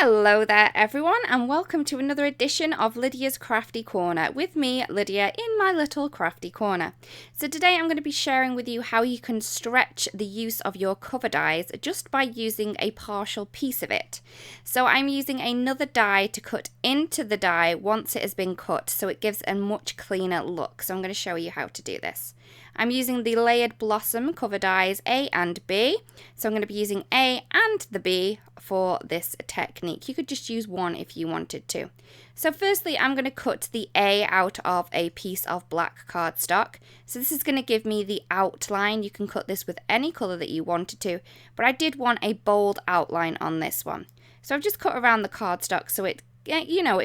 Hello there everyone, and welcome to another edition of Lydia's Crafty Corner with me, Lydia, in my little crafty corner. So today I'm going to be sharing with you how you can stretch the use of your cover dies just by using a partial piece of it. So I'm using another die to cut into the die once it has been cut, so it gives a much cleaner look. So I'm going to show you how to do this. I'm using the Layered Blossom cover dies A and B, so I'm going to be using A and the B for this technique. You could just use one if you wanted to. So firstly, I'm going to cut the A out of a piece of black cardstock. So this is going to give me the outline. You can cut this with any colour that you wanted to, but I did want a bold outline on this one. So I've just cut around the cardstock so it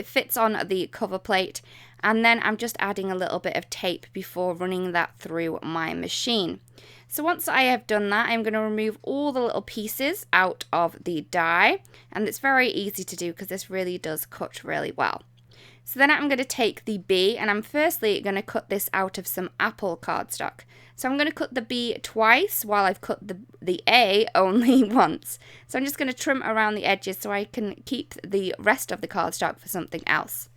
fits on the cover plate, and then I'm just adding a little bit of tape before running that through my machine. So once I have done that, I'm going to remove all the little pieces out of the die, and it's very easy to do because this really does cut really well. So then I'm going to take the B, and I'm firstly going to cut this out of some apple cardstock. So I'm going to cut the B twice while I've cut the A only once. So I'm just going to trim around the edges so I can keep the rest of the cardstock for something else.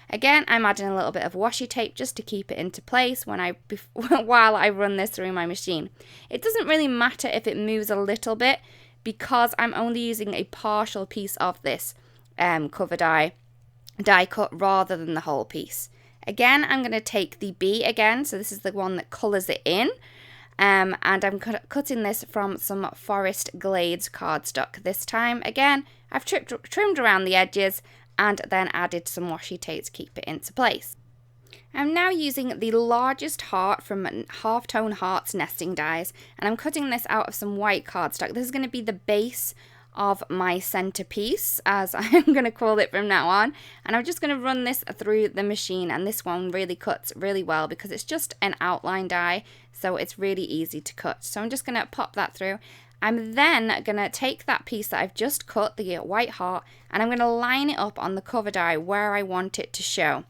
Again, I'm adding a little bit of washi tape just to keep it into place while I run this through my machine. It doesn't really matter if it moves a little bit because I'm only using a partial piece of this cover die cut rather than the whole piece. Again, I'm going to take the B again, so this is the one that colours it in, and I'm cutting this from some Forest Glades cardstock. This time, again, I've trimmed around the edges and then added some washi tape to keep it into place. I'm now using the largest heart from Halftone Hearts nesting dies, and I'm cutting this out of some white cardstock. This is going to be the base of my centerpiece, as I'm going to call it from now on, and I'm just going to run this through the machine, and this one really cuts really well because it's just an outline die, so it's really easy to cut. So I'm just going to pop that through. I'm then going to take that piece that I've just cut, the white heart, and I'm going to line it up on the cover die where I want it to show.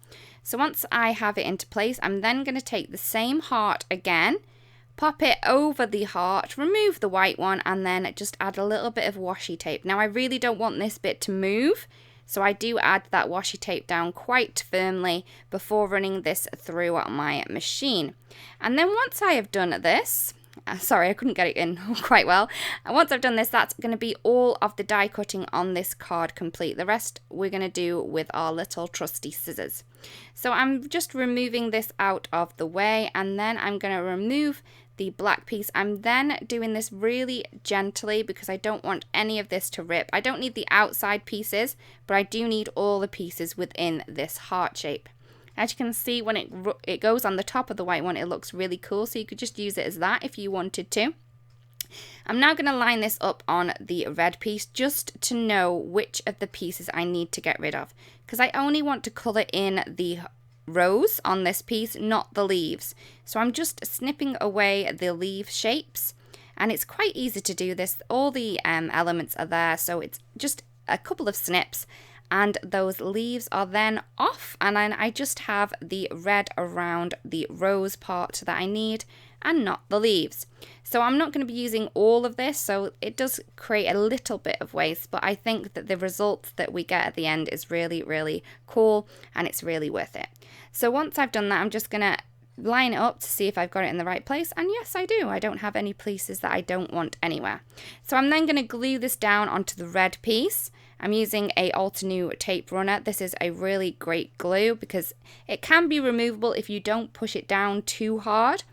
So once I have it into place, I'm then going to take the same heart again, pop it over the heart, remove the white one, and then just add a little bit of washi tape. Now I really don't want this bit to move, so I do add that washi tape down quite firmly before running this through my machine. And then once I have done this, sorry, I couldn't get it in quite well. And once I've done this, that's going to be all of the die cutting on this card complete. The rest we're going to do with our little trusty scissors. So I'm just removing this out of the way, and then I'm going to remove the black piece. I'm then doing this really gently because I don't want any of this to rip. I don't need the outside pieces, but I do need all the pieces within this heart shape. As you can see, when it goes on the top of the white one, it looks really cool, so you could just use it as that if you wanted to. I'm now going to line this up on the red piece just to know which of the pieces I need to get rid of, because I only want to colour in the rose on this piece, not the leaves. So I'm just snipping away the leaf shapes, and it's quite easy to do this. All the elements are there, so it's just a couple of snips, and those leaves are then off, and then I just have the red around the rose part that I need and not the leaves. So I'm not going to be using all of this, so it does create a little bit of waste, but I think that the result that we get at the end is really, really cool, and it's really worth it. So once I've done that, I'm just going to line it up to see if I've got it in the right place, and yes, I do. I don't have any places that I don't want anywhere. So I'm then going to glue this down onto the red piece. I'm using a Altenew tape runner. This is a really great glue because it can be removable if you don't push it down too hard,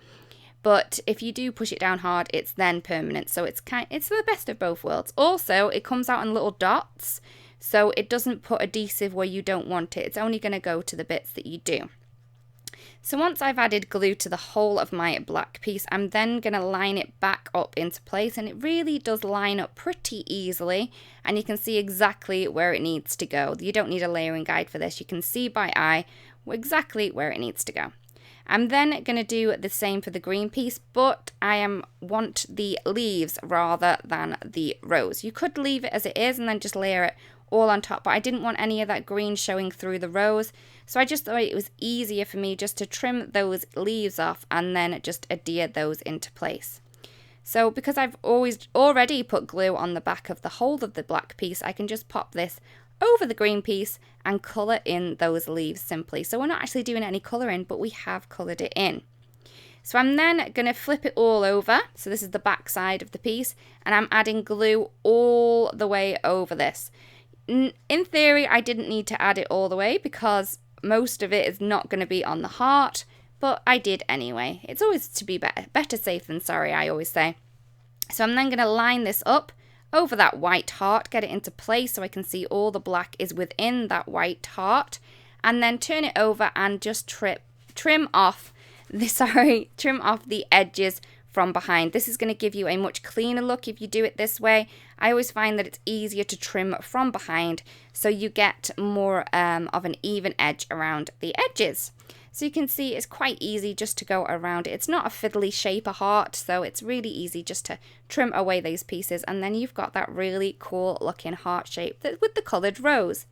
but if you do push it down hard, it's then permanent. So it's the best of both worlds. Also, it comes out in little dots, so it doesn't put adhesive where you don't want it. It's only going to go to the bits that you do. So once I've added glue to the whole of my black piece, I'm then going to line it back up into place, and it really does line up pretty easily, and you can see exactly where it needs to go. You don't need a layering guide for this. You can see by eye exactly where it needs to go. I'm then going to do the same for the green piece, but I want the leaves rather than the rose. You could leave it as it is and then just layer it all on top, but I didn't want any of that green showing through the rose, so I just thought it was easier for me just to trim those leaves off and then just adhere those into place. So because I've already put glue on the back of the whole of the black piece, I can just pop this over the green piece and colour in those leaves simply. So we're not actually doing any colouring, but we have coloured it in. So I'm then going to flip it all over. So this is the back side of the piece, and I'm adding glue all the way over this. In theory, I didn't need to add it all the way because most of it is not going to be on the heart, but I did anyway. It's always to be better safe than sorry, I always say. So I'm then going to line this up over that white heart, get it into place so I can see all the black is within that white heart, and then turn it over and just trim off the edges from behind. This is going to give you a much cleaner look if you do it this way. I always find that it's easier to trim from behind so you get more of an even edge around the edges. So you can see it's quite easy just to go around it. It's not a fiddly shape, a heart, so it's really easy just to trim away those pieces, and then you've got that really cool looking heart shape with the coloured rose.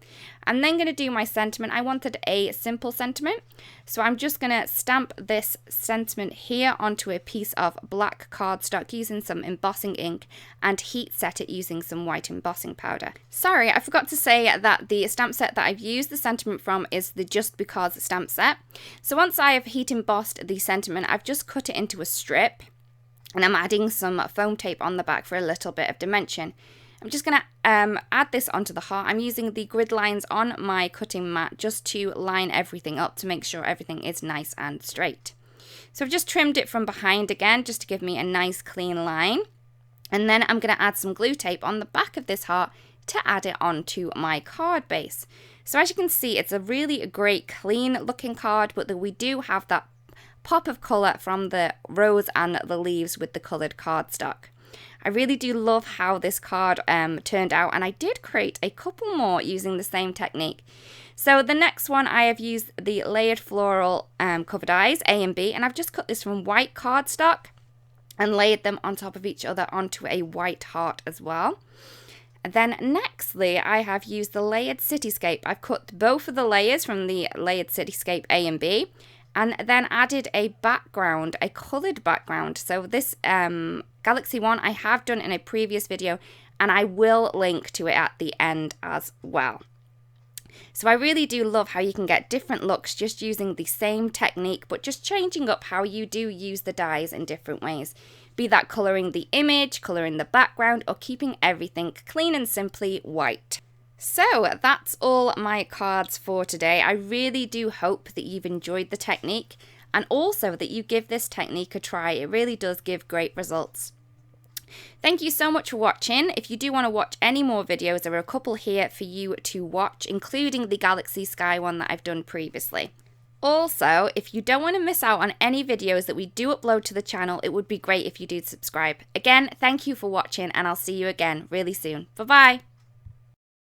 I'm then going to do my sentiment. I wanted a simple sentiment, so I'm just going to stamp this sentiment here onto a piece of black cardstock using some embossing ink and heat set it using some white embossing powder. Sorry, I forgot to say that the stamp set that I've used the sentiment from is the Just Because stamp set. So once I have heat embossed the sentiment, I've just cut it into a strip, and I'm adding some foam tape on the back for a little bit of dimension. I'm just going to add this onto the heart. I'm using the grid lines on my cutting mat just to line everything up to make sure everything is nice and straight. So I've just trimmed it from behind again just to give me a nice clean line. And then I'm going to add some glue tape on the back of this heart to add it onto my card base. So as you can see, it's a really great clean looking card, but we do have that pop of colour from the rose and the leaves with the coloured cardstock. I really do love how this card turned out, and I did create a couple more using the same technique. So the next one, I have used the layered floral covered eyes, A and B, and I've just cut this from white cardstock and layered them on top of each other onto a white heart as well. And then nextly, I have used the layered Cityscape. I've cut both of the layers from the layered Cityscape A and B, and then added a background, a coloured background. So this Galaxy one I have done in a previous video, and I will link to it at the end as well. So I really do love how you can get different looks just using the same technique, but just changing up how you do use the dies in different ways. Be that colouring the image, colouring the background, or keeping everything clean and simply white. So that's all my cards for today. I really do hope that you've enjoyed the technique, and also that you give this technique a try. It really does give great results. Thank you so much for watching. If you do want to watch any more videos, there are a couple here for you to watch, including the Galaxy Sky one that I've done previously. Also, if you don't want to miss out on any videos that we do upload to the channel, it would be great if you did subscribe. Again, thank you for watching, and I'll see you again really soon. Bye-bye.